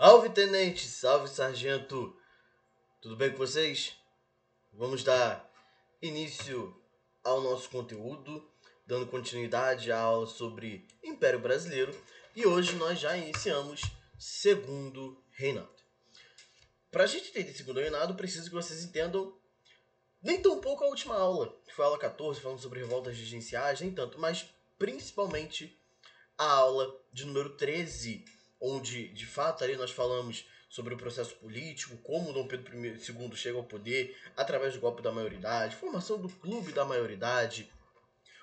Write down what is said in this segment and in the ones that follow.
Salve, tenente! Salve, sargento! Tudo bem com vocês? Vamos dar início ao nosso conteúdo, dando continuidade à aula sobre Império Brasileiro. E hoje nós já iniciamos Segundo Reinado. Para a gente entender Segundo Reinado, preciso que vocês entendam nem tão pouco a última aula, que foi a aula 14, falando sobre revoltas regenciais, nem tanto, mas principalmente a aula de número 13, onde de fato ali nós falamos sobre o processo político, como Dom Pedro II chega ao poder através do golpe da maioridade, formação do clube da maioridade,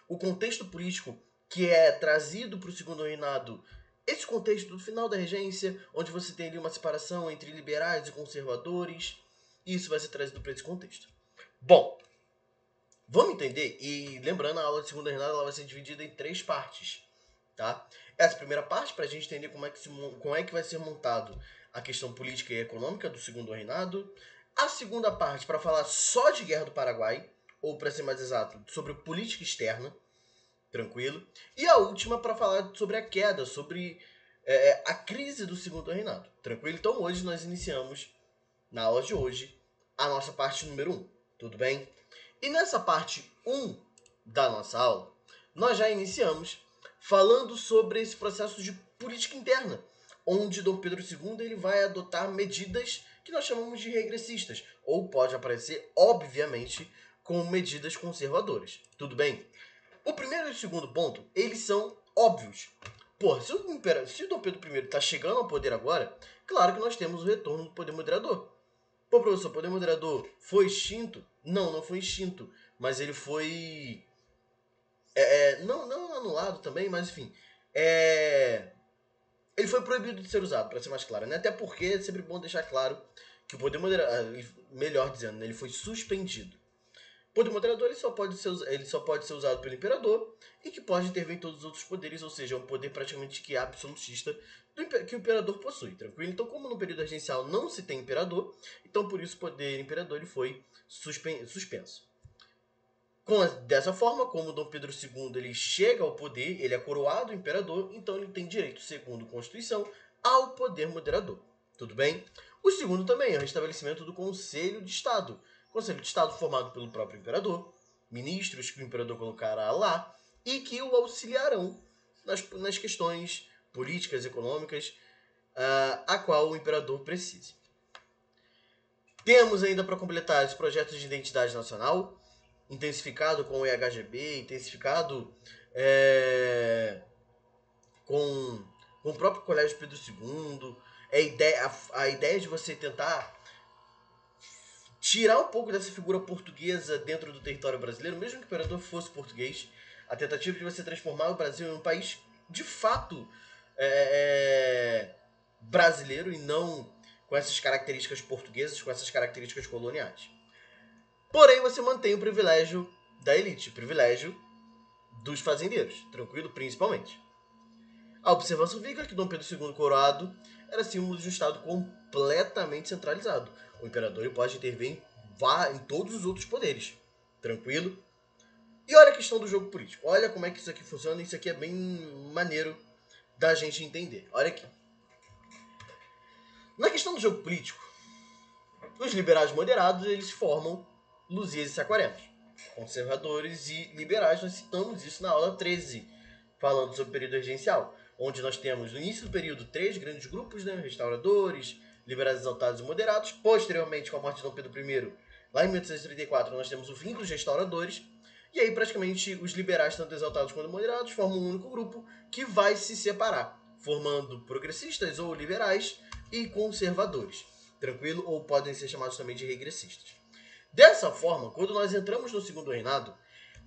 o contexto político que é trazido para o segundo reinado, esse contexto do final da regência, onde você tem ali uma separação entre liberais e conservadores, e isso vai ser trazido para esse contexto. Bom, vamos entender, e lembrando, a aula de segundo reinado ela vai ser dividida em 3 partes. Tá? Essa primeira parte, para a gente entender como é que vai ser montado a questão política e econômica do segundo reinado. A segunda parte, para falar só de Guerra do Paraguai, ou para ser mais exato, sobre política externa, tranquilo. E a última, para falar sobre a queda, sobre a crise do segundo reinado, tranquilo? Então hoje nós iniciamos, na aula de hoje, a nossa parte número 1, tudo bem? E nessa parte 1 da nossa aula, nós já iniciamos falando sobre esse processo de política interna, onde Dom Pedro II ele vai adotar medidas que nós chamamos de regressistas, ou pode aparecer, obviamente, como medidas conservadoras. Tudo bem? O primeiro e o segundo ponto, eles são óbvios. Porra, se o Dom Pedro I está chegando ao poder agora, claro que nós temos o retorno do poder moderador. Pô, professor, o poder moderador foi extinto? Não, não foi extinto, mas ele foi não anulado também, mas enfim. Ele foi proibido de ser usado, para ser mais claro, né? Até porque é sempre bom deixar claro que o poder moderador, melhor dizendo, ele foi suspendido. O poder moderador ele só pode ser usado pelo imperador e que pode intervir em todos os outros poderes, ou seja, é um poder praticamente que é absolutista que o imperador possui, tranquilo? Então, como no período regencial não se tem imperador, então por isso o poder imperador ele foi suspenso. Dessa forma, como Dom Pedro II ele chega ao poder, ele é coroado imperador, então ele tem direito, segundo a Constituição, ao poder moderador. Tudo bem? O segundo também é o restabelecimento do Conselho de Estado. Conselho de Estado formado pelo próprio imperador, ministros que o imperador colocará lá e que o auxiliarão nas questões políticas, econômicas, a qual o imperador precise. Temos ainda para completar os projetos de identidade nacional, intensificado com o EHGB, intensificado com o próprio Colégio Pedro II. A ideia de você tentar tirar um pouco dessa figura portuguesa dentro do território brasileiro, mesmo que o imperador fosse português, a tentativa de você transformar o Brasil em um país de fato brasileiro e não com essas características portuguesas, com essas características coloniais. Porém, você mantém o privilégio da elite, o privilégio dos fazendeiros, tranquilo? Principalmente. A observação fica que Dom Pedro II coroado era símbolo de um Estado completamente centralizado. O imperador pode intervir em todos os outros poderes, tranquilo? E olha a questão do jogo político. Olha como é que isso aqui funciona. Isso aqui é bem maneiro da gente entender. Olha aqui. Na questão do jogo político, os liberais moderados eles formam Luzias e Saquaremas. Conservadores e liberais, nós citamos isso na aula 13, falando sobre o período regencial, onde nós temos no início do período 3 grandes grupos, né, restauradores, liberais exaltados e moderados. Posteriormente, com a morte de Dom Pedro I, lá em 1834, nós temos o fim dos restauradores, e aí praticamente os liberais, tanto exaltados quanto moderados, formam um único grupo que vai se separar, formando progressistas ou liberais e conservadores, tranquilo? Ou podem ser chamados também de regressistas. Dessa forma, quando nós entramos no segundo reinado,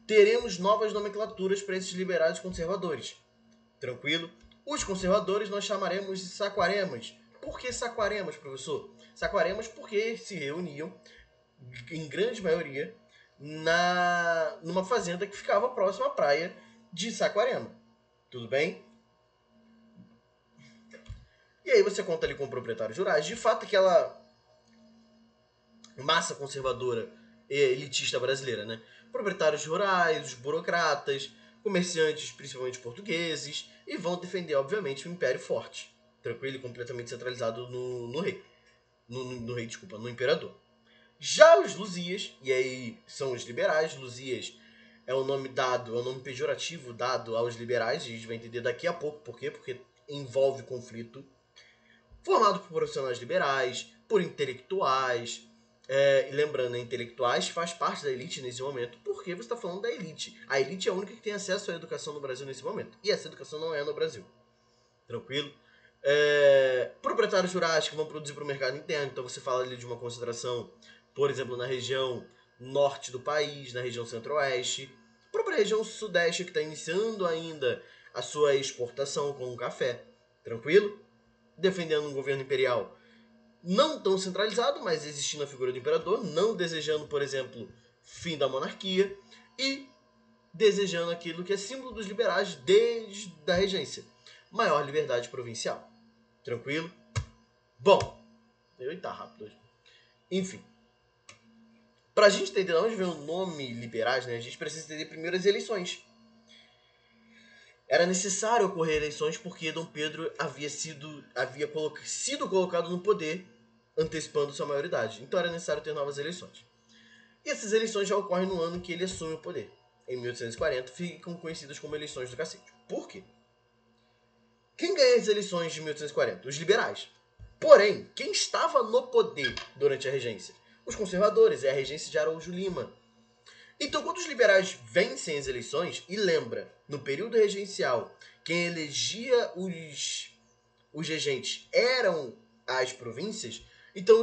teremos novas nomenclaturas para esses liberais e conservadores. Tranquilo? Os conservadores nós chamaremos de saquaremas. Por que saquaremas, professor? Saquaremas porque se reuniam, em grande maioria, numa fazenda que ficava próxima à praia de Saquarema. Tudo bem? E aí você conta ali com proprietários rurais. De fato, aquela massa conservadora e elitista brasileira, né? Proprietários rurais, os burocratas, comerciantes, principalmente portugueses, e vão defender, obviamente, um império forte. tranquilo, e completamente centralizado no rei. No rei, desculpa, no imperador. Já os Luzias, e aí são os liberais, Luzias é o nome dado, é o nome pejorativo dado aos liberais, a gente vai entender daqui a pouco por quê, porque envolve conflito, formado por profissionais liberais, por intelectuais, e lembrando, intelectuais faz parte da elite nesse momento, porque você está falando da elite. A elite é a única que tem acesso à educação no Brasil nesse momento, e essa educação não é no Brasil. Tranquilo? Proprietários rurais que vão produzir para o mercado interno, então você fala ali de uma concentração, por exemplo, na região norte do país, na região centro-oeste, a própria região sudeste que está iniciando ainda a sua exportação com o café, tranquilo? Defendendo um governo imperial não tão centralizado, mas existindo a figura do imperador, não desejando, por exemplo, fim da monarquia e desejando aquilo que é símbolo dos liberais desde a regência, maior liberdade provincial. Tranquilo? Bom, tá rápido hoje. Enfim, para a gente entender de onde vem o nome liberais, né, a gente precisa entender primeiro as eleições. Era necessário ocorrer eleições porque Dom Pedro havia sido colocado no poder antecipando sua maioridade. Então era necessário ter novas eleições. E essas eleições já ocorrem no ano que ele assume o poder. Em 1840, ficam conhecidas como eleições do cacete. Por quê? Quem ganha as eleições de 1840? Os liberais. Porém, quem estava no poder durante a regência? Os conservadores, é a regência de Araújo Lima. Então, quando os liberais vencem as eleições, e lembra, no período regencial, quem elegia os regentes eram as províncias, então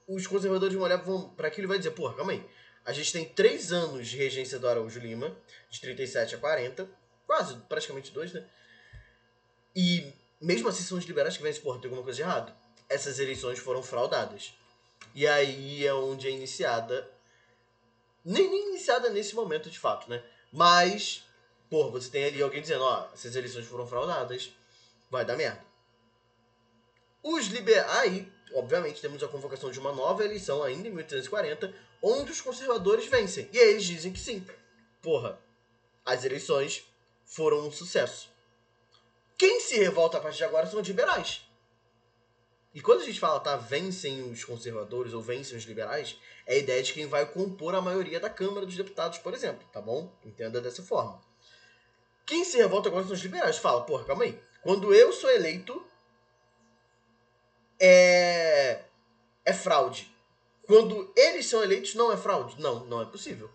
os conservadores vão olhar para aquilo e vai dizer, porra, calma aí, a gente tem 3 anos de regência do Araújo Lima, de 37 a 40, quase, praticamente 2, né? E mesmo assim são os liberais que vencem, porra, tem alguma coisa de errado. Essas eleições foram fraudadas. E aí é onde é iniciada, nem iniciada nesse momento de fato, né? Mas, porra, você tem ali alguém dizendo, ó, essas eleições foram fraudadas, vai dar merda. Os liberais, aí, obviamente, temos a convocação de uma nova eleição ainda em 1840, onde os conservadores vencem. E aí eles dizem que sim, porra, as eleições foram um sucesso. Quem se revolta a partir de agora são os liberais. E quando a gente fala, tá, vencem os conservadores ou vencem os liberais, é a ideia de quem vai compor a maioria da Câmara dos Deputados, por exemplo, tá bom? Entenda dessa forma. Quem se revolta agora são os liberais. Fala, porra, calma aí. Quando eu sou eleito, é fraude. Quando eles são eleitos, não é fraude? Não, não é possível.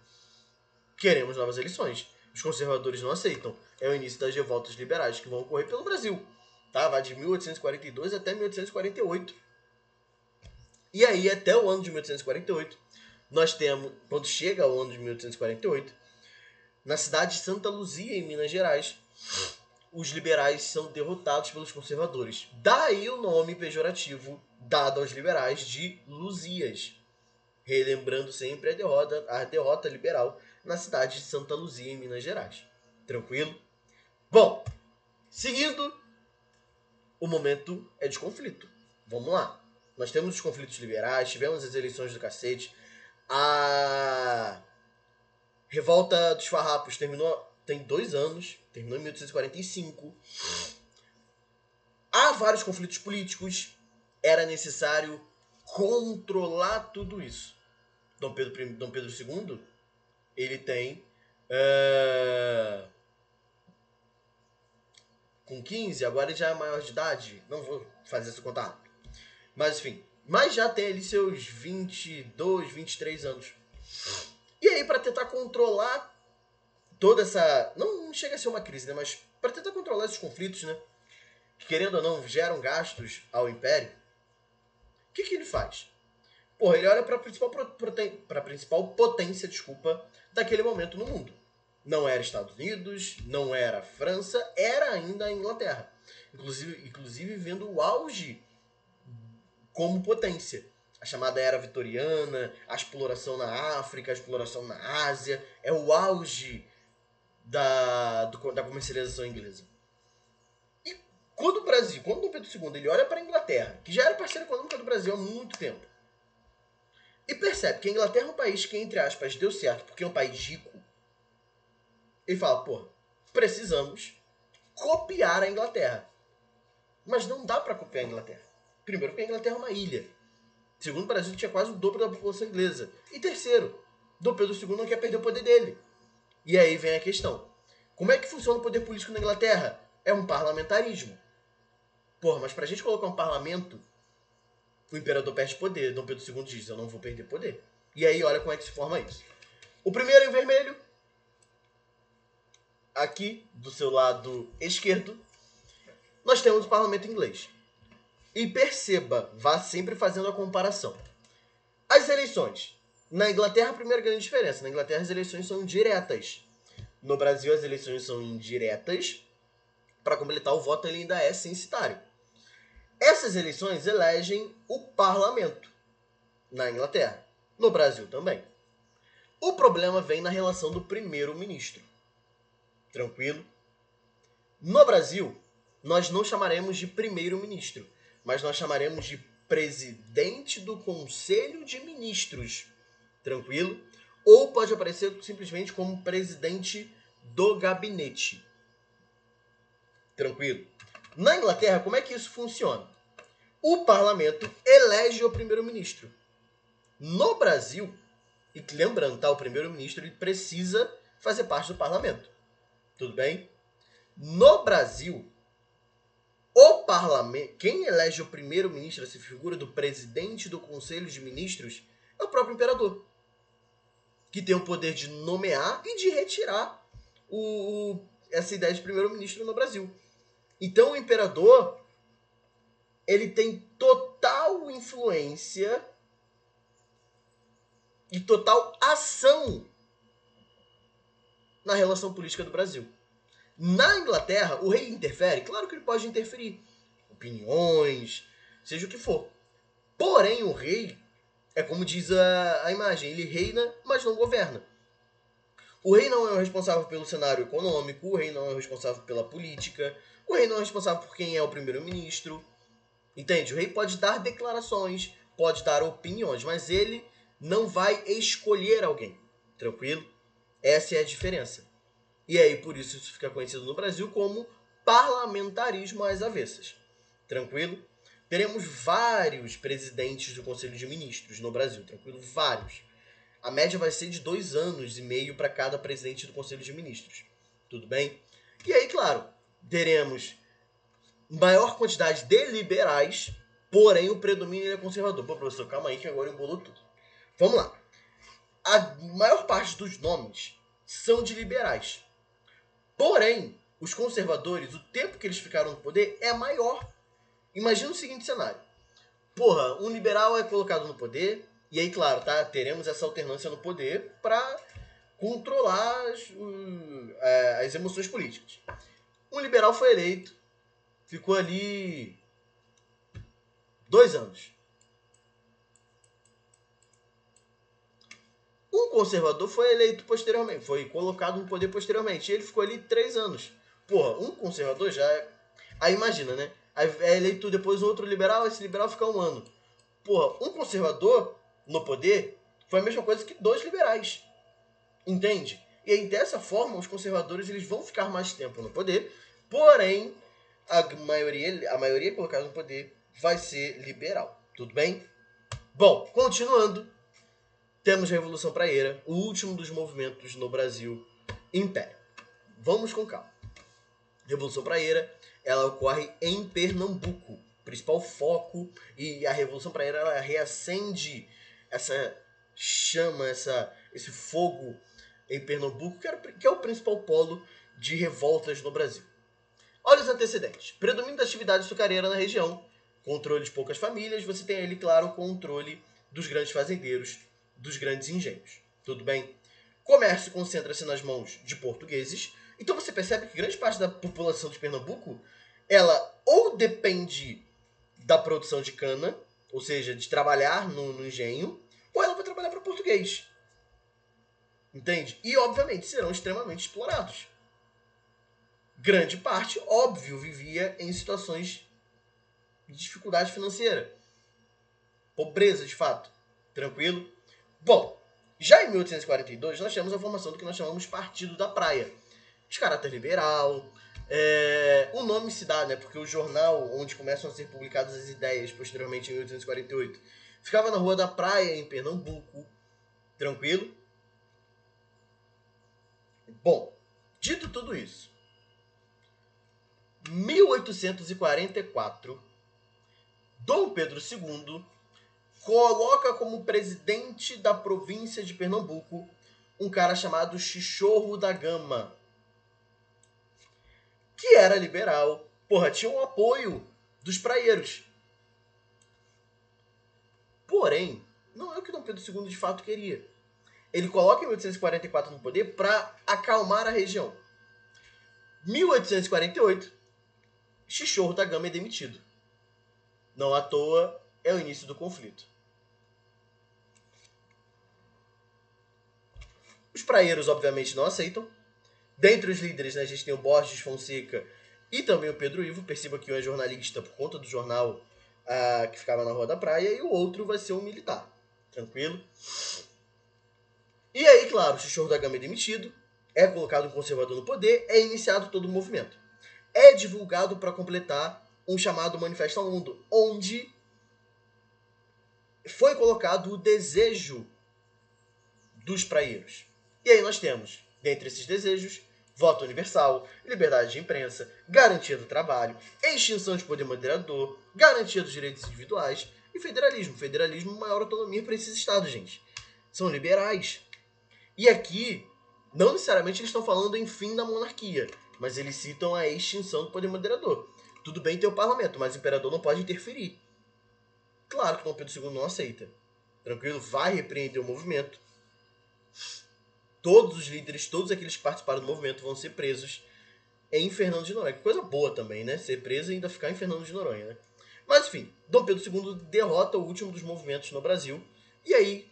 Queremos novas eleições. Os conservadores não aceitam. É o início das revoltas liberais que vão ocorrer pelo Brasil. Tá? Vai de 1842 até 1848. E aí, até o ano de 1848, nós temos, quando chega o ano de 1848, na cidade de Santa Luzia, em Minas Gerais, os liberais são derrotados pelos conservadores. Daí o nome pejorativo dado aos liberais de Luzias, relembrando sempre a derrota liberal na cidade de Santa Luzia, em Minas Gerais. Tranquilo? Bom, seguindo, o momento é de conflito. Vamos lá. Nós temos os conflitos liberais, tivemos as eleições do cacete, a Revolta dos Farrapos tem 2 anos, terminou em 1845. Há vários conflitos políticos, era necessário controlar tudo isso. Dom Pedro II, ele tem com 15, agora ele já é maior de idade, não vou fazer essa conta rápido. Mas enfim, mas já tem ali seus 22, 23 anos. E aí, para tentar controlar toda essa... Não chega a ser uma crise, né? Mas para tentar controlar esses conflitos, né? Que, querendo ou não, geram gastos ao Império. O que ele faz? Porra, ele olha para a principal potência, daquele momento no mundo. Não era Estados Unidos, não era França, era ainda a Inglaterra. Inclusive vendo o auge como potência. A chamada Era Vitoriana, a exploração na África, a exploração na Ásia, é o auge da comercialização inglesa. E quando Dom Pedro II ele olha para a Inglaterra, que já era parceira econômica do Brasil há muito tempo, e percebe que a Inglaterra é um país que, entre aspas, deu certo porque é um país rico, ele fala, porra, precisamos copiar a Inglaterra. Mas não dá para copiar a Inglaterra. Primeiro, porque a Inglaterra é uma ilha. Segundo, o Brasil tinha quase o dobro da população inglesa. E terceiro, Dom Pedro II não quer perder o poder dele. E aí vem a questão. Como é que funciona o poder político na Inglaterra? É um parlamentarismo. Porra, mas pra gente colocar um parlamento, o imperador perde poder. Dom Pedro II diz, eu não vou perder poder. E aí, olha como é que se forma isso. O primeiro em vermelho, aqui do seu lado esquerdo, nós temos o parlamento inglês. E perceba, vá sempre fazendo a comparação. As eleições. Na Inglaterra, a primeira grande diferença. Na Inglaterra, as eleições são diretas. No Brasil, as eleições são indiretas. Para completar, o voto ele ainda é censitário. Essas eleições elegem o parlamento na Inglaterra. No Brasil também. O problema vem na relação do primeiro-ministro. Tranquilo? No Brasil, nós não chamaremos de primeiro-ministro, mas nós chamaremos de presidente do Conselho de Ministros. Tranquilo? Ou pode aparecer simplesmente como presidente do gabinete. Tranquilo? Na Inglaterra, como é que isso funciona? O parlamento elege o primeiro-ministro. No Brasil, e lembrando, tá, o primeiro-ministro ele precisa fazer parte do parlamento. Tudo bem? No Brasil, o parlamento, quem elege o primeiro-ministro, essa figura do presidente do Conselho de Ministros, é o próprio imperador, que tem o poder de nomear e de retirar essa ideia de primeiro-ministro no Brasil. Então o imperador ele tem total influência e total ação na relação política do Brasil. Na Inglaterra, o rei interfere? Claro que ele pode interferir. Opiniões, seja o que for. Porém, o rei, é como diz a imagem, ele reina, mas não governa. O rei não é o responsável pelo cenário econômico, o rei não é o responsável pela política, o rei não é o responsável por quem é o primeiro-ministro. Entende? O rei pode dar declarações, pode dar opiniões, mas ele não vai escolher alguém. Tranquilo? Essa é a diferença. E aí, por isso fica conhecido no Brasil como parlamentarismo às avessas. Tranquilo? Teremos vários presidentes do Conselho de Ministros no Brasil. Tranquilo? Vários. A média vai ser de 2 anos e meio para cada presidente do Conselho de Ministros. Tudo bem? E aí, claro, teremos maior quantidade de liberais, porém o predomínio é conservador. Pô, professor, calma aí que agora embolou tudo. Vamos lá. A maior parte dos nomes são de liberais. Porém, os conservadores, o tempo que eles ficaram no poder é maior. Imagina o seguinte cenário. Porra, um liberal é colocado no poder, e aí, claro, tá, teremos essa alternância no poder para controlar as emoções políticas. Um liberal foi eleito, ficou ali 2 anos. Um conservador foi eleito posteriormente, foi colocado no poder posteriormente. E ele ficou ali 3 anos. Porra, um conservador já é... Aí imagina, né? Aí é eleito depois outro liberal, esse liberal fica 1 ano. Porra, um conservador no poder foi a mesma coisa que 2 liberais. Entende? E aí, dessa forma, os conservadores eles vão ficar mais tempo no poder, porém, a maioria colocada no poder vai ser liberal. Tudo bem? Bom, continuando, temos a Revolução Praieira, o último dos movimentos no Brasil Império. Vamos com calma. Revolução Praieira, ela ocorre em Pernambuco, principal foco, e a Revolução Praieira ela reacende essa chama, esse fogo em Pernambuco, que é o principal polo de revoltas no Brasil. Olha os antecedentes. Predomínio da atividade açucareira na região, controle de poucas famílias, você tem ali, claro, o controle dos grandes fazendeiros, dos grandes engenhos. Tudo bem? Comércio concentra-se nas mãos de portugueses, então você percebe que grande parte da população de Pernambuco, ela ou depende da produção de cana, ou seja, de trabalhar no engenho, ou ela vai trabalhar para português. Entende? E, obviamente, serão extremamente explorados. Grande parte, óbvio, vivia em situações de dificuldade financeira. Pobreza, de fato. Tranquilo? Bom, já em 1842, nós temos a formação do que nós chamamos Partido da Praia. De caráter liberal, O nome se dá, né? Porque o jornal onde começam a ser publicadas as ideias, posteriormente em 1848, ficava na Rua da Praia, em Pernambuco. Tranquilo? Bom, dito tudo isso, 1844, Dom Pedro II coloca como presidente da província de Pernambuco um cara chamado Chichorro da Gama, que era liberal. Porra, tinha um apoio dos praieiros. Porém, não é o que Dom Pedro II de fato queria. Ele coloca em 1844 no poder para acalmar a região. 1848, Chichorro da Gama é demitido. Não à toa, é o início do conflito. Os praieiros, obviamente, não aceitam. Dentre os líderes, né, a gente tem o Borges Fonseca e também o Pedro Ivo. Perceba que um é jornalista por conta do jornal que ficava na Rua da Praia, e o outro vai ser um militar. Tranquilo? E aí, claro, o Chichorro da Gama é demitido, é colocado um conservador no poder, é iniciado todo o movimento. É divulgado para completar um chamado Manifesto ao Mundo, onde foi colocado o desejo dos praieiros. E aí nós temos, dentre esses desejos, voto universal, liberdade de imprensa, garantia do trabalho, extinção de poder moderador, garantia dos direitos individuais e federalismo. Federalismo, maior autonomia para esses estados, gente. São liberais. E aqui, não necessariamente eles estão falando em fim da monarquia, mas eles citam a extinção do poder moderador. Tudo bem ter o parlamento, mas o imperador não pode interferir. Claro que Dom Pedro II não aceita. Tranquilo? Vai repreender o movimento. Todos os líderes, todos aqueles que participaram do movimento vão ser presos em Fernando de Noronha. Que coisa boa também, né? Ser preso e ainda ficar em Fernando de Noronha, né? Mas enfim, Dom Pedro II derrota o último dos movimentos no Brasil. E aí,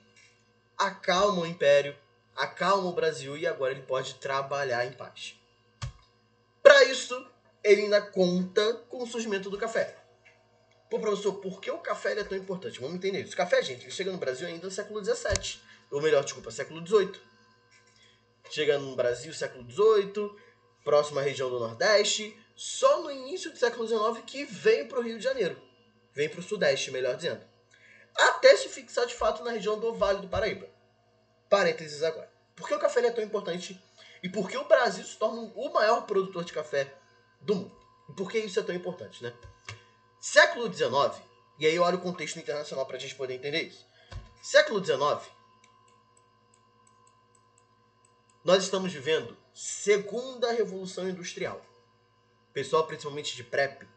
acalma o Império, acalma o Brasil e agora ele pode trabalhar em paz. Para isso, ele ainda conta com o surgimento do café. Pô, professor, por que o café é tão importante? Vamos entender isso. O café, gente, ele chega no Brasil ainda no século XVII. Ou melhor, desculpa, século XVIII. Chega no Brasil século XVIII, próxima região do Nordeste, só no início do século XIX que vem para o Rio de Janeiro. Vem para o Sudeste, melhor dizendo. Até se fixar de fato na região do Vale do Paraíba. Parênteses agora. Por que o café é tão importante e por que o Brasil se torna o maior produtor de café do mundo? E por que isso é tão importante, né? Século XIX, e aí olha o contexto internacional para a gente poder entender isso. Século XIX, nós estamos vivendo segunda revolução industrial. O pessoal, principalmente de prep,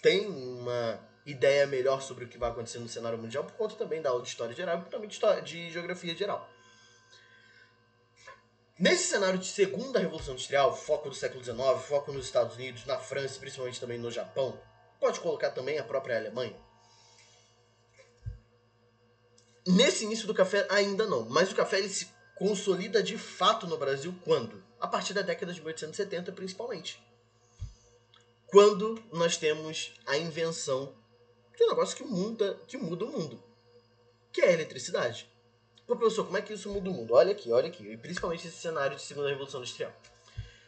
tem uma ideia melhor sobre o que vai acontecer no cenário mundial por conta também da aula de história geral e também de geografia geral. Nesse cenário de segunda revolução industrial, foco do século XIX, foco nos Estados Unidos, na França, principalmente também no Japão, pode colocar também a própria Alemanha. Nesse início do café ainda não, mas o café ele se consolida de fato no Brasil quando? A partir da década de 1870, principalmente. Quando nós temos a invenção de um negócio que muda o mundo, que é a eletricidade. Pô, professor, como é que isso muda o mundo? Olha aqui, e principalmente esse cenário de segunda revolução industrial.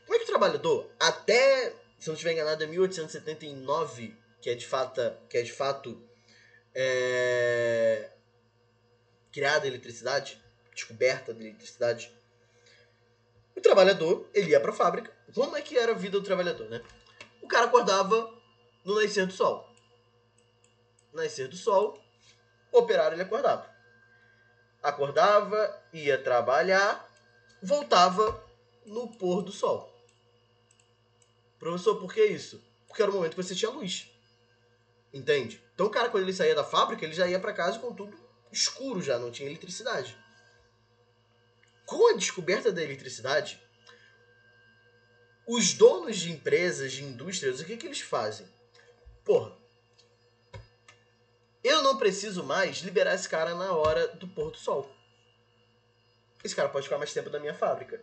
Como é que o trabalhador, até, se não estiver enganado, é 1879, que é de fato criada a eletricidade, descoberta da eletricidade, o trabalhador, ele ia para a fábrica. Como é que era a vida do trabalhador, né? O cara acordava no nascer do sol. Nascer do sol, o operário ele acordava. Acordava, ia trabalhar, voltava no pôr do sol. Professor, por que isso? Porque era o momento que você tinha luz. Entende? Então o cara, quando ele saía da fábrica, ele já ia para casa com tudo escuro já, não tinha eletricidade. Com a descoberta da eletricidade, os donos de empresas, de indústrias, o que eles fazem? Porra, eu não preciso mais liberar esse cara na hora do pôr do sol. Esse cara pode ficar mais tempo na minha fábrica.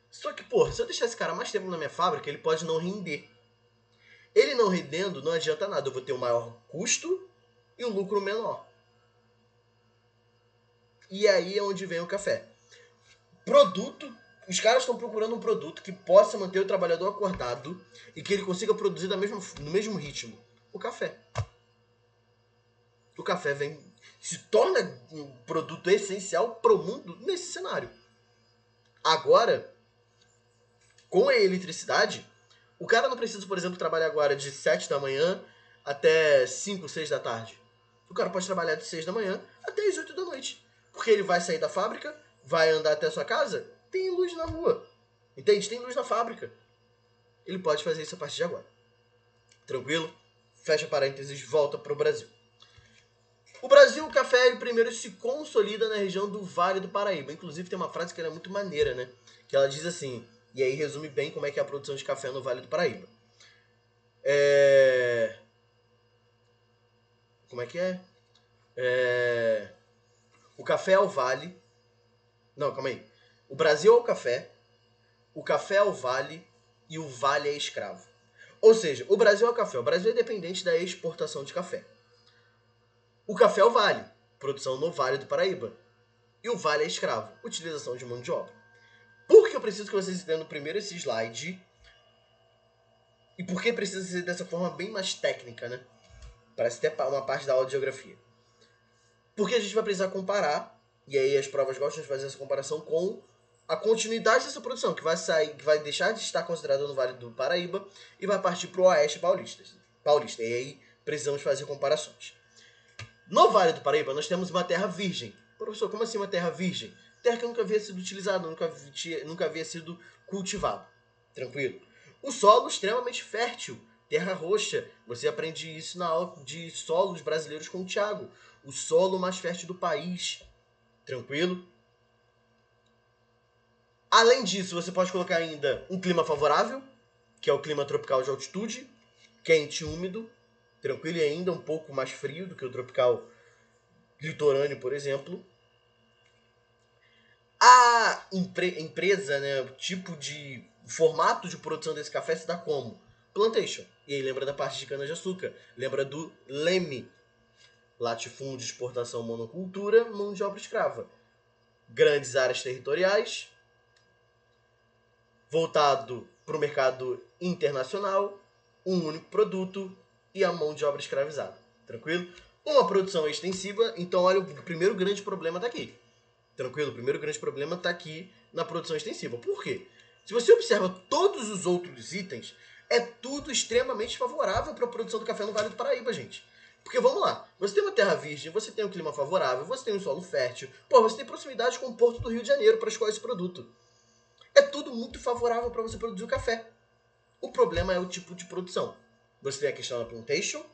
Só que, porra, se eu deixar esse cara mais tempo na minha fábrica, ele pode não render. Ele não rendendo, não adianta nada. Eu vou ter um maior custo e um lucro menor. E aí é onde vem o café. Produto Os caras estão procurando um produto que possa manter o trabalhador acordado e que ele consiga produzir no mesmo ritmo. O café. O café se torna um produto essencial para o mundo nesse cenário. Agora, com a eletricidade, o cara não precisa, por exemplo, trabalhar agora de 7 da manhã até 5, 6 da tarde. O cara pode trabalhar de 6 da manhã até as 8 da noite. Porque ele vai sair da fábrica, vai andar até a sua casa, tem luz na rua. Entende? Tem luz na fábrica. Ele pode fazer isso a partir de agora. Tranquilo? Fecha parênteses, volta para o Brasil. O Brasil, o café, ele primeiro se consolida na região do Vale do Paraíba. Inclusive tem uma frase que é muito maneira, né? Que ela diz assim, e aí resume bem como é que é a produção de café no Vale do Paraíba. Como é que é? O café é o vale. Não, calma aí. O Brasil é o café é o vale e o vale é escravo. Ou seja, o Brasil é o café. O Brasil é dependente da exportação de café. O café é o vale, produção no Vale do Paraíba. E o vale é escravo, utilização de mão de obra. Por que eu preciso que vocês entendam primeiro esse slide? E por que precisa ser dessa forma bem mais técnica, né? Parece até uma parte da aula de geografia. Porque a gente vai precisar comparar, e aí as provas gostam de fazer essa comparação com a continuidade dessa produção, que vai deixar de estar considerada no Vale do Paraíba e vai partir para o Oeste Paulista. E aí precisamos fazer comparações. No Vale do Paraíba nós temos uma terra virgem. Professor, como assim uma terra virgem? Terra que nunca havia sido utilizada, nunca havia sido cultivada. Tranquilo? O solo extremamente fértil, terra roxa. Você aprende isso na aula de solos brasileiros com o Thiago. O solo mais fértil do país. Tranquilo? Além disso, você pode colocar ainda um clima favorável, que é o clima tropical de altitude, quente e úmido, tranquilo e ainda um pouco mais frio do que o tropical litorâneo, por exemplo. A empresa, né, o tipo de formato de produção desse café se dá como? Plantation. E aí lembra da parte de cana-de-açúcar. Lembra do Leme. Latifúndio, exportação, monocultura, mão de obra escrava. Grandes áreas territoriais. Voltado para o mercado internacional. Um único produto e a mão de obra escravizada. Tranquilo? Uma produção extensiva. Então olha, o primeiro grande problema está aqui. Tranquilo? O primeiro grande problema está aqui na produção extensiva. Por quê? Se você observa todos os outros itens, é tudo extremamente favorável para a produção do café no Vale do Paraíba, gente. Porque vamos lá, você tem uma terra virgem, você tem um clima favorável, você tem um solo fértil, você tem proximidade com o Porto do Rio de Janeiro para escolher esse produto. É tudo muito favorável para você produzir o café. O problema é o tipo de produção. Você tem a questão da plantation,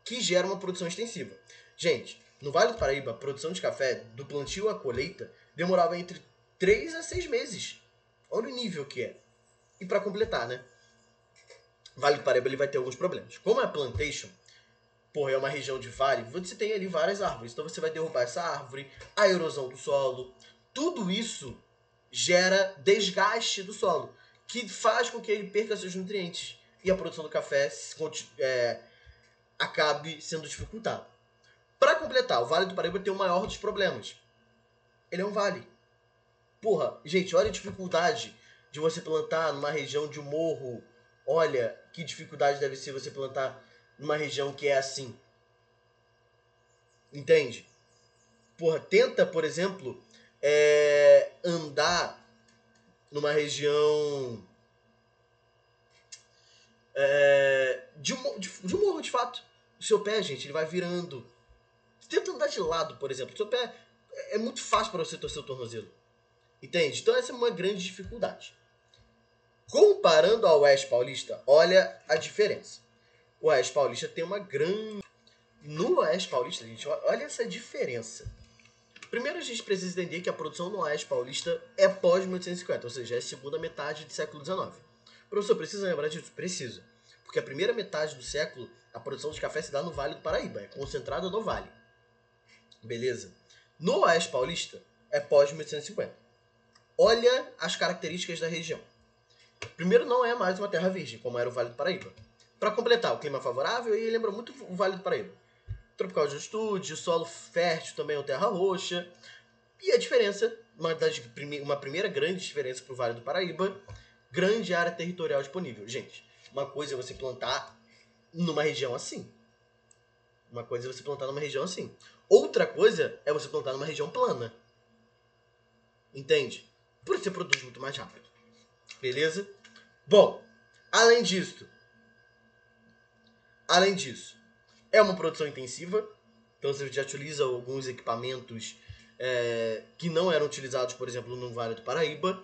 que gera uma produção extensiva. Gente, no Vale do Paraíba, a produção de café, do plantio à colheita, demorava entre 3 a 6 meses. Olha o nível que é. E para completar, né? Vale do Paraíba ele vai ter alguns problemas. Como é a plantation, é uma região de vale, você tem ali várias árvores. Então você vai derrubar essa árvore, a erosão do solo. Tudo isso gera desgaste do solo, que faz com que ele perca seus nutrientes. E a produção do café acabe sendo dificultada. Para completar, o Vale do Paraíba tem o maior dos problemas. Ele é um vale. Gente, olha a dificuldade de você plantar numa região de morro. Olha que dificuldade deve ser você plantar numa região que é assim. Entende? Tenta, por exemplo, andar numa região de um morro, de fato. O seu pé, gente, ele vai virando. Tenta andar de lado, por exemplo. O seu pé é muito fácil para você torcer o tornozelo. Entende? Então essa é uma grande dificuldade. Comparando ao Oeste Paulista, olha a diferença. O Oeste Paulista tem uma grande... No Oeste Paulista, gente, olha essa diferença. Primeiro a gente precisa entender que a produção no Oeste Paulista é pós-1850, ou seja, é a segunda metade do século XIX. Professor, precisa lembrar disso? Precisa. Porque a primeira metade do século, a produção de café se dá no Vale do Paraíba, é concentrada no Vale. Beleza? No Oeste Paulista, é pós-1850. Olha as características da região. Primeiro, não é mais uma terra virgem, como era o Vale do Paraíba. Para completar, o clima favorável, e lembra muito o Vale do Paraíba. Tropical de altitude, solo fértil também é terra roxa. E a diferença uma primeira grande diferença para o Vale do Paraíba, grande área territorial disponível. Gente, uma coisa é você plantar numa região assim. Uma coisa é você plantar numa região assim. Outra coisa é você plantar numa região plana. Entende? Por isso você produz muito mais rápido. Beleza? Bom, além disso, é uma produção intensiva. Então você já utiliza alguns equipamentos que não eram utilizados, por exemplo, no Vale do Paraíba.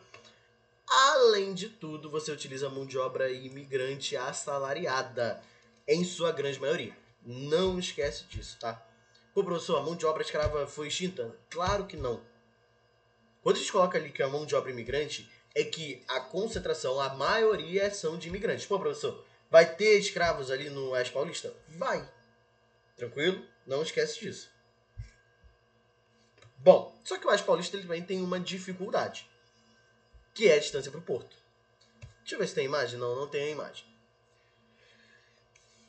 Além de tudo, você utiliza mão de obra imigrante assalariada, em sua grande maioria. Não esquece disso, tá? Pô, professor, a mão de obra escrava foi extinta? Claro que não. Quando a gente coloca ali que a mão de obra imigrante, é que a concentração, a maioria são de imigrantes. Pô, professor, vai ter escravos ali no Oeste Paulista? Vai. Tranquilo? Não esquece disso. Bom, só que o Oeste Paulista ele também tem uma dificuldade, que é a distância para o porto. Deixa eu ver se tem imagem. Não, não tem a imagem.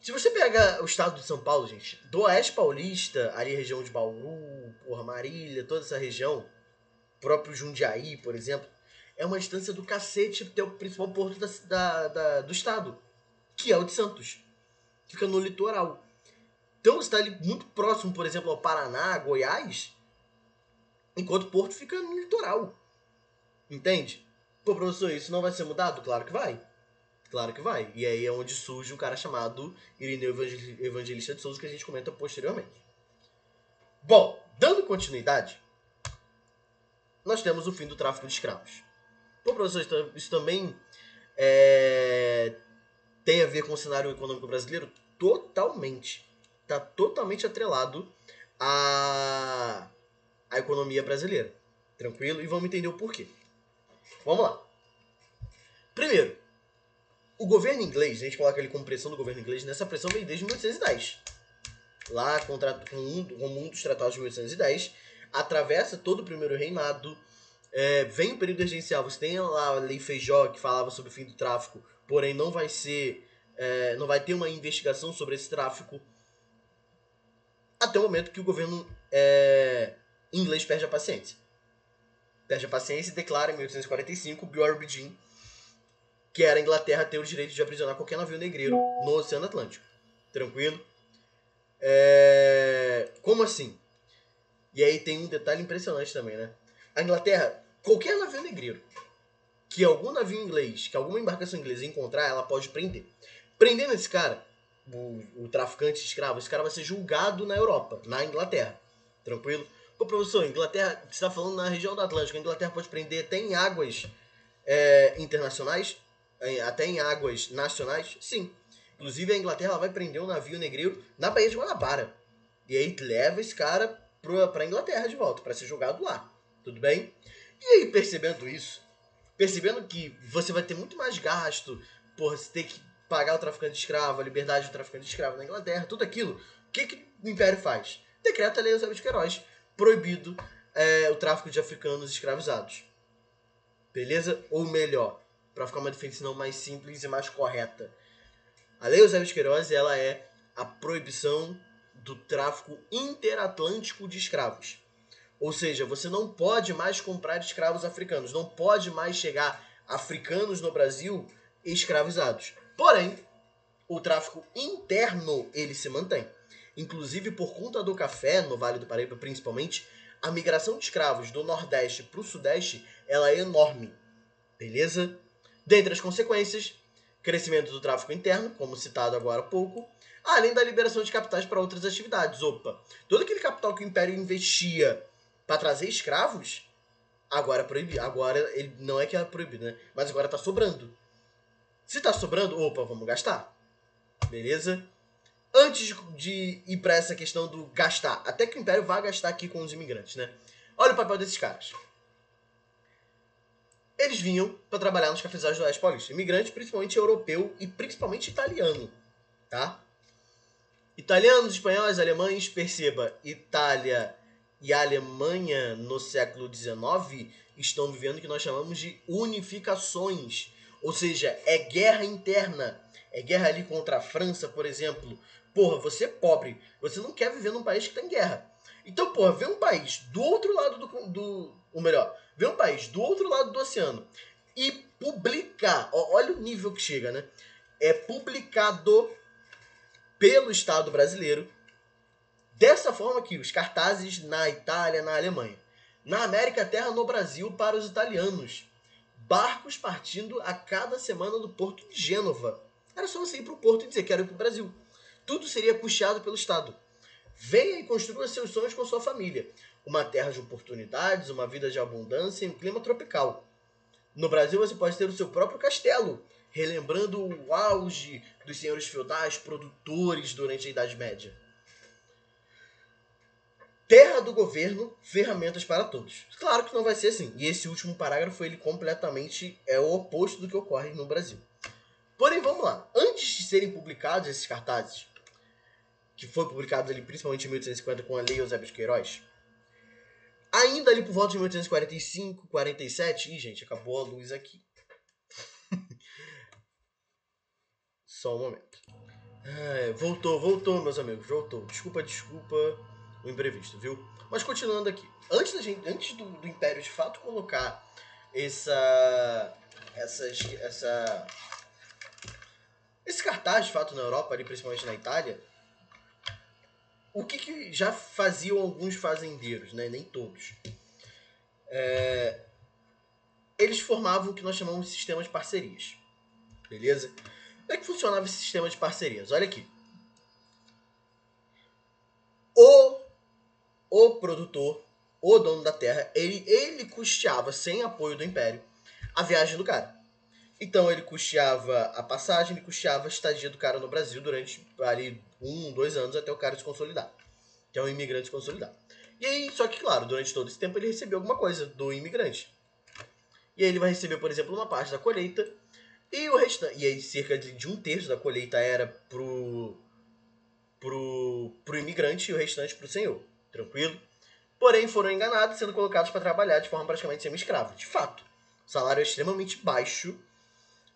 Se você pega o estado de São Paulo, gente, do Oeste Paulista, ali a região de Bauru, Marília, toda essa região, próprio Jundiaí, por exemplo, é uma distância do cacete até o principal porto do estado, que é o de Santos, que fica no litoral. Então você está ali muito próximo, por exemplo, ao Paraná, Goiás, enquanto o porto fica no litoral. Entende? Pô, professor, isso não vai ser mudado? Claro que vai. Claro que vai. E aí é onde surge um cara chamado Irineu Evangelista de Souza, que a gente comenta posteriormente. Bom, dando continuidade, nós temos o fim do tráfico de escravos. Pô, professor, isso também tem a ver com o cenário econômico brasileiro? Totalmente. Está totalmente atrelado à economia brasileira. Tranquilo? E vamos entender o porquê. Vamos lá. Primeiro, o governo inglês, a gente coloca ele como pressão do governo inglês, nessa pressão vem desde 1810. Lá, com um dos tratados de 1810, atravessa todo o primeiro reinado, vem o período regencial, você tem lá a Lei Feijó, que falava sobre o fim do tráfico, porém não vai ter uma investigação sobre esse tráfico, até o momento que o governo inglês perde a paciência. Perde a paciência e declara em 1845 o Bureau Regime, que era a Inglaterra ter o direito de aprisionar qualquer navio negreiro no Oceano Atlântico. Tranquilo? Como assim? E aí tem um detalhe impressionante também, né? A Inglaterra, qualquer navio negreiro que algum navio inglês, que alguma embarcação inglesa encontrar, ela pode prender. Prendendo esse cara, o traficante de escravo, esse cara vai ser julgado na Europa, na Inglaterra. Tranquilo? Pô, professor, Inglaterra, você está falando na região do Atlântico, a Inglaterra pode prender até em águas internacionais? Até em águas nacionais? Sim. Inclusive a Inglaterra vai prender um navio negreiro na Baía de Guanabara. E aí leva esse cara pra Inglaterra de volta, para ser julgado lá. Tudo bem? E aí, percebendo isso, percebendo que você vai ter muito mais gasto por ter que pagar o traficante de escravo, a liberdade do traficante de escravo na Inglaterra, tudo aquilo, o que o Império faz? Decreta a Lei Eusébio de Queiroz, proibido o tráfico de africanos escravizados. Beleza? Ou melhor, para ficar uma definição mais simples e mais correta, a Lei Eusébio de Queiroz ela é a proibição do tráfico interatlântico de escravos. Ou seja, você não pode mais comprar escravos africanos, não pode mais chegar africanos no Brasil escravizados. Porém, o tráfico interno ele se mantém. Inclusive, por conta do café, no Vale do Paraíba principalmente, a migração de escravos do Nordeste para o Sudeste ela é enorme. Beleza? Dentre as consequências, crescimento do tráfico interno, como citado agora há pouco, além da liberação de capitais para outras atividades. Opa, todo aquele capital que o Império investia para trazer escravos, agora é proibido. Agora ele não é que é proibido, né? Mas agora está sobrando. Se está sobrando, opa, vamos gastar. Beleza? Antes de ir para essa questão do gastar, até que o Império vá gastar aqui com os imigrantes, né? Olha o papel desses caras. Eles vinham para trabalhar nos cafezais do Oeste Paulista. Imigrantes, principalmente europeu e principalmente italiano, tá? Italianos, espanhóis, alemães, perceba, Itália e Alemanha no século XIX estão vivendo o que nós chamamos de unificações. Ou seja, é guerra interna. É guerra ali contra a França, por exemplo. Porra, você é pobre. Você não quer viver num país que tá em guerra. Então, porra, vê um país do outro lado ou melhor, vê um país do outro lado do oceano e publicar. Olha o nível que chega, né? É publicado pelo Estado brasileiro dessa forma aqui, os cartazes na Itália, na Alemanha. Na América, terra no Brasil para os italianos. Barcos partindo a cada semana do porto de Gênova. Era só você ir para o porto e dizer: quero ir para o Brasil. Tudo seria custeado pelo Estado. Venha e construa seus sonhos com sua família. Uma terra de oportunidades, uma vida de abundância e um clima tropical. No Brasil você pode ter o seu próprio castelo, relembrando o auge dos senhores feudais produtores durante a Idade Média. Terra do governo, ferramentas para todos. Claro que não vai ser assim. E esse último parágrafo, ele completamente é o oposto do que ocorre no Brasil. Porém, vamos lá. Antes de serem publicados esses cartazes, que foi publicado ali principalmente em 1850 com a Lei Eusébio de Queiroz, ainda ali por volta de 1845, 47... Ih, gente, acabou a luz aqui. Só um momento. Voltou, meus amigos, voltou. Desculpa o imprevisto, viu? Mas continuando aqui. Antes do Império de fato colocar esse cartaz de fato na Europa, ali principalmente na Itália, o que já faziam alguns fazendeiros, né? Nem todos. Eles formavam o que nós chamamos de sistema de parcerias. Beleza? Como é que funcionava esse sistema de parcerias? Olha aqui. O produtor, o dono da terra, ele custeava, sem apoio do Império, a viagem do cara. Então ele custeava a passagem, ele custeava a estadia do cara no Brasil durante ali 2 anos até o cara se consolidar. Que é um imigrante se consolidar. E aí, só que claro, durante todo esse tempo ele recebeu alguma coisa do imigrante. E aí ele vai receber, por exemplo, uma parte da colheita e o restante. E aí cerca de 1/3 da colheita era pro imigrante e o restante pro senhor. Tranquilo? Porém, foram enganados, sendo colocados para trabalhar de forma praticamente semi-escrava. De fato, o salário é extremamente baixo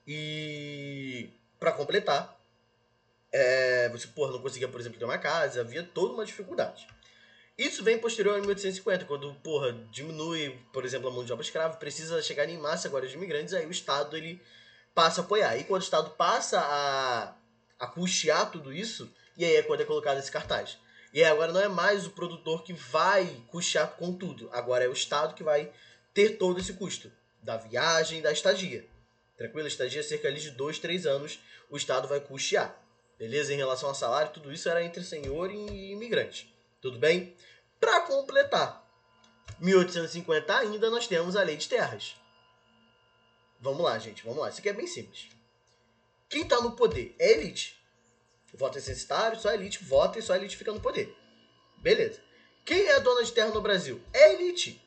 e, para completar, você não conseguia, por exemplo, ter uma casa, havia toda uma dificuldade. Isso vem posterior a 1850, quando, diminui, por exemplo, a mão de obra escrava, precisa chegar em massa agora de imigrantes, aí o Estado ele passa a apoiar. E quando o Estado passa a custear tudo isso, e aí é quando é colocado esse cartaz. E aí agora não é mais o produtor que vai custear com tudo, agora é o Estado que vai ter todo esse custo da viagem, da estadia. Tranquilo? A estadia é cerca ali de 2, 3 anos, o Estado vai custear. Beleza? Em relação ao salário, tudo isso era entre senhor e imigrante. Tudo bem? Para completar, 1850 ainda nós temos a Lei de Terras. Vamos lá, gente, vamos lá. Isso aqui é bem simples. Quem está no poder é a elite. O voto é censitário, só a elite vota e só a elite fica no poder. Beleza. Quem é a dona de terra no Brasil? É a elite.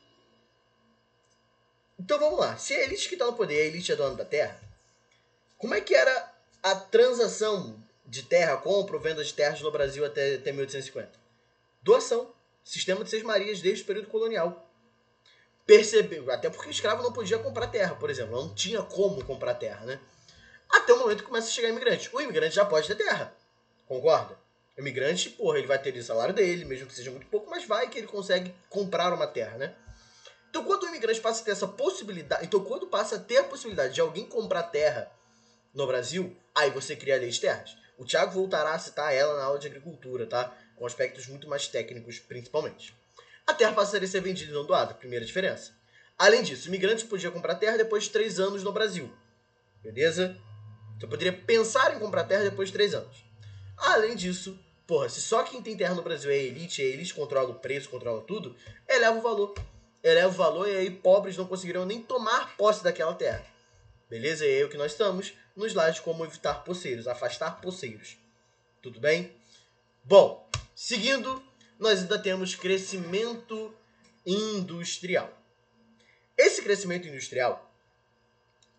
Então vamos lá. Se é a elite que está no poder e a elite é dona da terra, como é que era a transação de terra, compra ou venda de terras no Brasil até 1850? Doação. Sistema de Seis-Marias desde o período colonial. Percebeu, até porque o escravo não podia comprar terra, por exemplo. Não tinha como comprar terra, né? Até o momento que começa a chegar imigrante. O imigrante já pode ter terra. Concorda? O imigrante, ele vai ter o salário dele, mesmo que seja muito pouco, mas vai que ele consegue comprar uma terra, né? Então, quando o imigrante passa a ter essa possibilidade... Então, quando passa a ter a possibilidade de alguém comprar terra no Brasil, aí você cria a lei de terras. O Thiago voltará a citar ela na aula de agricultura, tá? Com aspectos muito mais técnicos, principalmente. A terra passaria a ser vendida e não doada, primeira diferença. Além disso, o imigrante podia comprar terra depois de 3 anos no Brasil. Beleza? Você poderia pensar em comprar terra depois de 3 anos. Além disso, se só quem tem terra no Brasil é a elite controla o preço, controla tudo, eleva o valor. Eleva o valor e aí pobres não conseguiriam nem tomar posse daquela terra. Beleza? E aí o que nós estamos no slide de como evitar poceiros, afastar poceiros. Tudo bem? Bom, seguindo, nós ainda temos crescimento industrial. Esse crescimento industrial,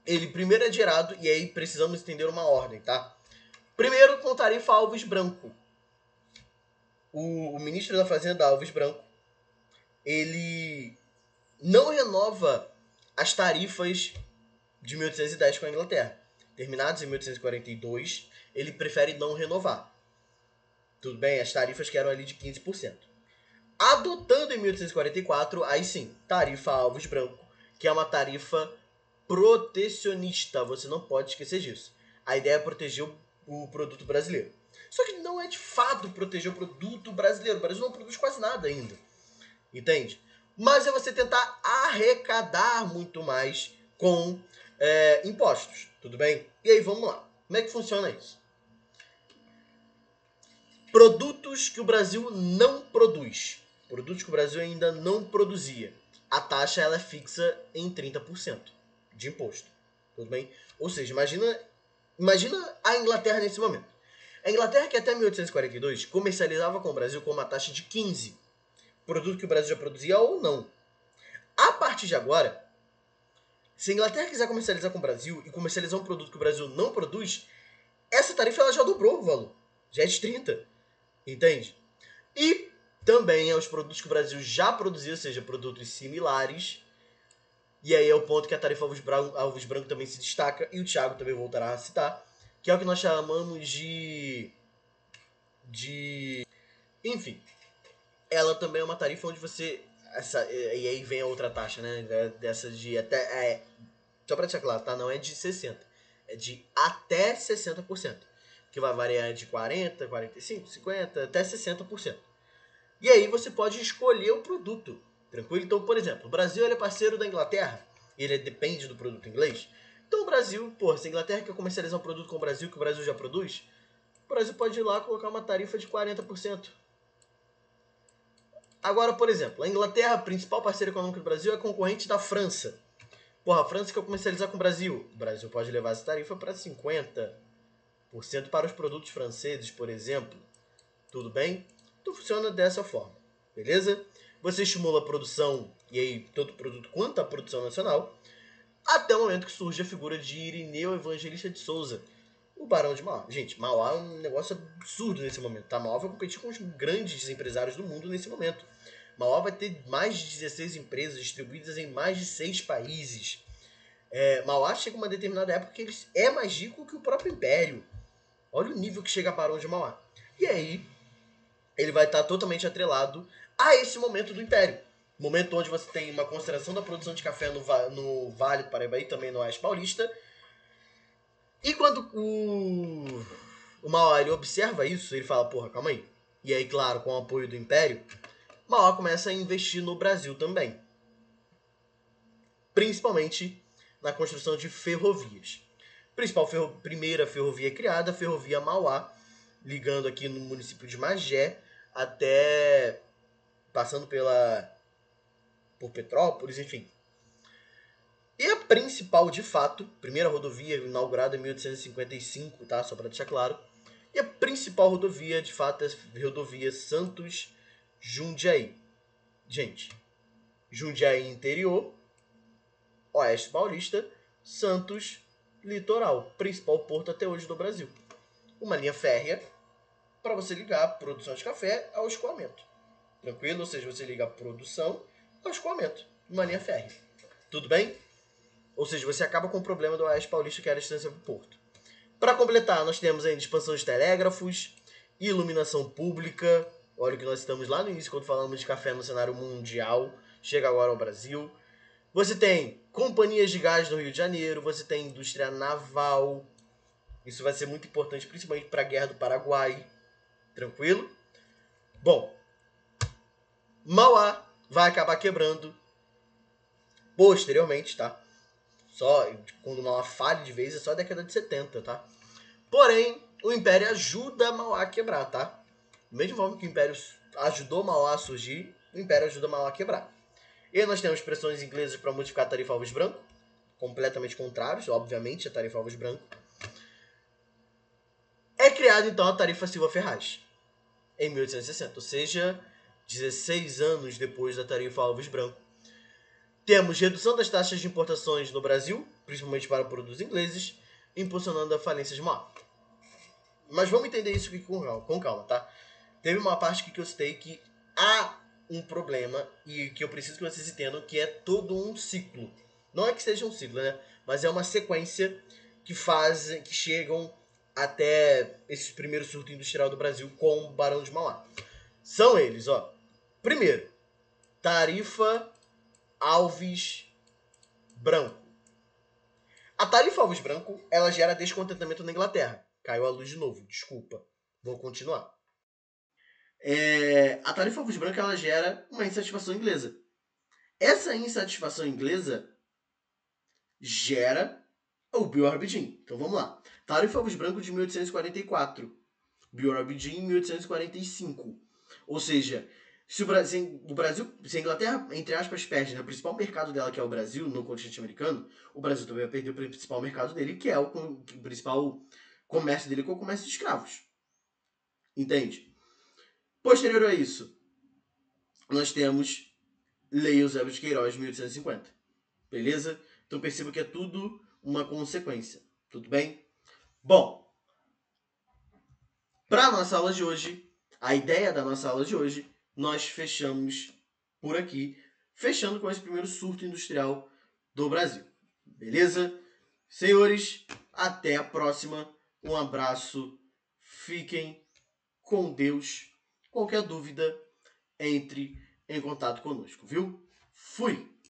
ele primeiro é gerado, e aí precisamos entender uma ordem, tá? Primeiro, com tarifa Alves Branco. O ministro da Fazenda, Alves Branco, ele não renova as tarifas de 1810 com a Inglaterra. Terminados em 1842, ele prefere não renovar. Tudo bem? As tarifas que eram ali de 15%. Adotando em 1844, aí sim, tarifa Alves Branco, que é uma tarifa protecionista. Você não pode esquecer disso. A ideia é proteger o produto brasileiro. Só que não é de fato proteger o produto brasileiro. O Brasil não produz quase nada ainda. Entende? Mas é você tentar arrecadar muito mais com impostos. Tudo bem? E aí, vamos lá. Como é que funciona isso? Produtos que o Brasil não produz. Produtos que o Brasil ainda não produzia. A taxa ela é fixa em 30% de imposto. Tudo bem? Ou seja, imagina a Inglaterra nesse momento. A Inglaterra, que até 1842 comercializava com o Brasil com uma taxa de 15%. Produto que o Brasil já produzia ou não. A partir de agora, se a Inglaterra quiser comercializar com o Brasil e comercializar um produto que o Brasil não produz, essa tarifa ela já dobrou o valor. Já é de 30%. Entende? E também aos produtos que o Brasil já produzia, ou seja, produtos similares. E aí é o ponto que a tarifa Alves Branco também se destaca, e o Thiago também voltará a citar, que é o que nós chamamos de... Enfim, ela também é uma tarifa onde você... e aí vem a outra taxa, né? Dessa de até... só pra deixar claro, tá? Não é de 60%. É de até 60%. Que vai variar de 40%, 45%, 50%, até 60%. E aí você pode escolher o produto, tranquilo? Então, por exemplo, o Brasil ele é parceiro da Inglaterra, ele depende do produto inglês. Então o Brasil, se a Inglaterra quer comercializar um produto com o Brasil que o Brasil já produz, o Brasil pode ir lá e colocar uma tarifa de 40%. Agora, por exemplo, a Inglaterra, principal parceiro econômico do Brasil, é concorrente da França. A França quer comercializar com o Brasil pode levar essa tarifa para 50% para os produtos franceses, por exemplo. Tudo bem? Então funciona dessa forma, beleza? Você estimula a produção, e aí tanto o produto quanto a produção nacional, até o momento que surge a figura de Irineu Evangelista de Souza, o Barão de Mauá. Gente, Mauá é um negócio absurdo nesse momento, tá? Mauá vai competir com os grandes empresários do mundo nesse momento. Mauá vai ter mais de 16 empresas distribuídas em mais de 6 países. Mauá chega a uma determinada época que ele é mais rico que o próprio Império. Olha o nível que chega a Barão de Mauá. E aí, ele vai estar totalmente atrelado a esse momento do Império. Momento onde você tem uma concentração da produção de café no Vale do Paraíba e também no Oeste Paulista. E quando o Mauá ele observa isso, ele fala, calma aí. E aí, claro, com o apoio do Império, Mauá começa a investir no Brasil também. Principalmente na construção de ferrovias. Primeira ferrovia criada, a ferrovia Mauá, ligando aqui no município de Magé até passando por Petrópolis, enfim. E a principal, de fato, primeira rodovia inaugurada em 1855, tá? Só para deixar claro. E a principal rodovia, de fato, é a rodovia Santos-Jundiaí. Gente, Jundiaí interior, Oeste Paulista, Santos litoral, principal porto até hoje do Brasil. Uma linha férrea para você ligar a produção de café ao escoamento. Tranquilo? Ou seja, você liga a produção ao escoamento, uma linha férrea. Tudo bem? Ou seja, você acaba com o problema do Oeste Paulista, que era a distância para o porto. Para completar, nós temos ainda expansão de telégrafos, iluminação pública. Olha o que nós estamos lá no início, quando falamos de café no cenário mundial. Chega agora ao Brasil. Você tem companhias de gás no Rio de Janeiro. Você tem indústria naval. Isso vai ser muito importante, principalmente para a Guerra do Paraguai. Tranquilo? Bom, Mauá vai acabar quebrando posteriormente, tá? Só quando Mauá falha de vez é só a década de 70, tá? Porém, o Império ajuda Mauá a quebrar, tá? Da mesma forma que o Império ajudou Mauá a surgir, o Império ajuda Mauá a quebrar. E aí nós temos expressões inglesas para modificar a tarifa Alves Branco, completamente contrários, obviamente, a tarifa Alves Branco. É criada então a tarifa Silva Ferraz, em 1860, ou seja, 16 anos depois da tarifa Alves Branco. Temos redução das taxas de importações no Brasil, principalmente para produtos ingleses, impulsionando a falência de Mauá. Mas vamos entender isso aqui com calma, tá? Teve uma parte aqui que eu citei que há um problema e que eu preciso que vocês entendam que é todo um ciclo. Não é que seja um ciclo, né? mas é uma sequência que chegam até esse primeiro surto industrial do Brasil com o Barão de Mauá. São eles, ó. Primeiro, Tarifa Alves Branco. A Tarifa Alves Branco, ela gera descontentamento na Inglaterra. Caiu a luz de novo, desculpa. Vou continuar. A Tarifa Alves Branco, ela gera uma insatisfação inglesa. Essa insatisfação inglesa gera o Bill Aberdeen. Então vamos lá. Tarifa Alves Branco de 1844. Bill Aberdeen em 1845. Ou seja, se a Inglaterra, entre aspas, perde, né, o principal mercado dela, que é o Brasil, no continente americano, o Brasil também vai perder o principal mercado dele, que é o principal comércio dele, que é o comércio de escravos. Entende? Posterior a isso, nós temos Lei Eusébio de Queiroz, 1850. Beleza? Então perceba que é tudo uma consequência. Tudo bem? Bom, para a nossa aula de hoje, a ideia da nossa aula de hoje, nós fechamos por aqui, fechando com esse primeiro surto industrial do Brasil. Beleza? Senhores, até a próxima. Um abraço. Fiquem com Deus. Qualquer dúvida, entre em contato conosco, viu? Fui!